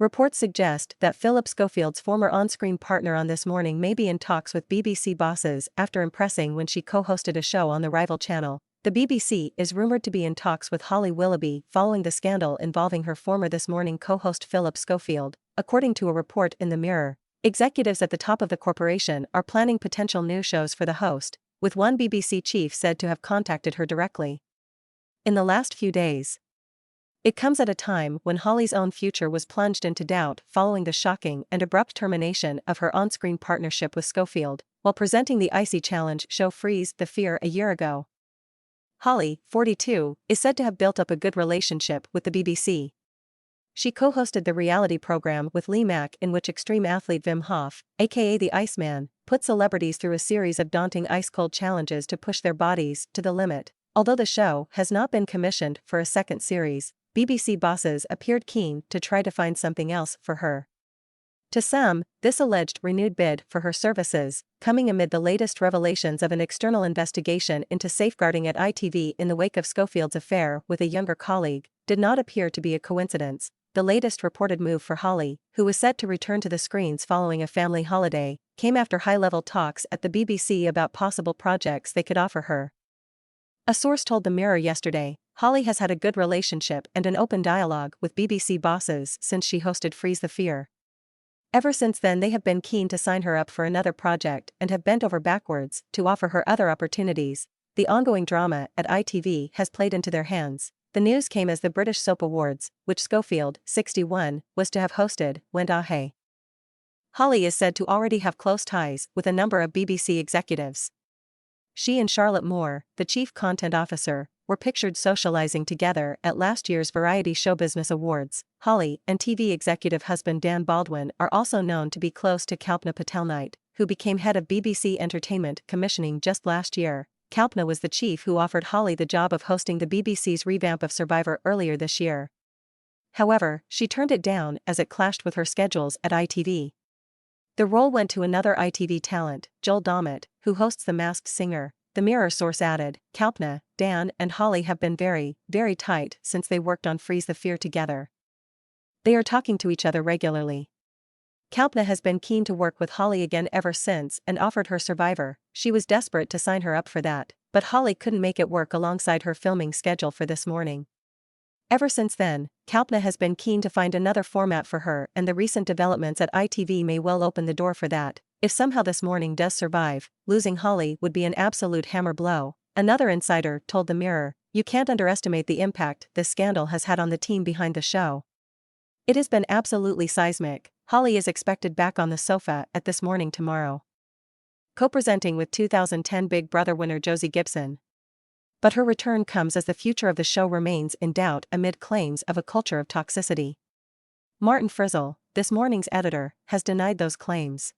Reports suggest that Phillip Schofield's former on-screen partner on This Morning may be in talks with BBC bosses after impressing when she co-hosted a show on the rival channel. The BBC is rumored to be in talks with Holly Willoughby following the scandal involving her former This Morning co-host Phillip Schofield, according to a report in the Mirror. Executives at the top of the corporation are planning potential new shows for the host, with one BBC chief said to have contacted her directly in the last few days. It comes at a time when Holly's own future was plunged into doubt following the shocking and abrupt termination of her on-screen partnership with Schofield, while presenting the icy challenge show Freeze the Fear a year ago. Holly, 42, is said to have built up a good relationship with the BBC. She co-hosted the reality program with Lee Mack in which extreme athlete Wim Hof, aka the Iceman, put celebrities through a series of daunting ice-cold challenges to push their bodies to the limit. Although the show has not been commissioned for a second series, BBC bosses appeared keen to try to find something else for her. To some, this alleged renewed bid for her services, coming amid the latest revelations of an external investigation into safeguarding at ITV in the wake of Schofield's affair with a younger colleague, did not appear to be a coincidence. The latest reported move for Holly, who was set to return to the screens following a family holiday, came after high-level talks at the BBC about possible projects they could offer her. A source told the Mirror yesterday, Holly has had a good relationship and an open dialogue with BBC bosses since she hosted Freeze the Fear. Ever since then they have been keen to sign her up for another project and have bent over backwards to offer her other opportunities. The ongoing drama at ITV has played into their hands. The news came as the British Soap Awards, which Schofield, 61, was to have hosted, went ahead. Holly is said to already have close ties with a number of BBC executives. She and Charlotte Moore, the chief content officer, were pictured socializing together at last year's Variety Showbusiness Awards. Holly and TV executive husband Dan Baldwin are also known to be close to Kalpana Patel-Knight, who became head of BBC Entertainment Commissioning just last year. Kalpana was the chief who offered Holly the job of hosting the BBC's revamp of Survivor earlier this year. However, she turned it down as it clashed with her schedules at ITV. The role went to another ITV talent, Joel Dommett, who hosts The Masked Singer. The Mirror source added, Kalpana, Dan and Holly have been very, very tight since they worked on Freeze the Fear together. They are talking to each other regularly. Kalpana has been keen to work with Holly again ever since and offered her Survivor. She was desperate to sign her up for that, but Holly couldn't make it work alongside her filming schedule for This Morning. Ever since then, Kalpana has been keen to find another format for her, and the recent developments at ITV may well open the door for that. If somehow This Morning does survive, losing Holly would be an absolute hammer blow. Another insider told the Mirror, "You can't underestimate the impact this scandal has had on the team behind the show. It has been absolutely seismic." Holly is expected back on the sofa at This Morning tomorrow, co-presenting with 2010 Big Brother winner Josie Gibson. But her return comes as the future of the show remains in doubt amid claims of a culture of toxicity. Martin Frizzle, This Morning's editor, has denied those claims.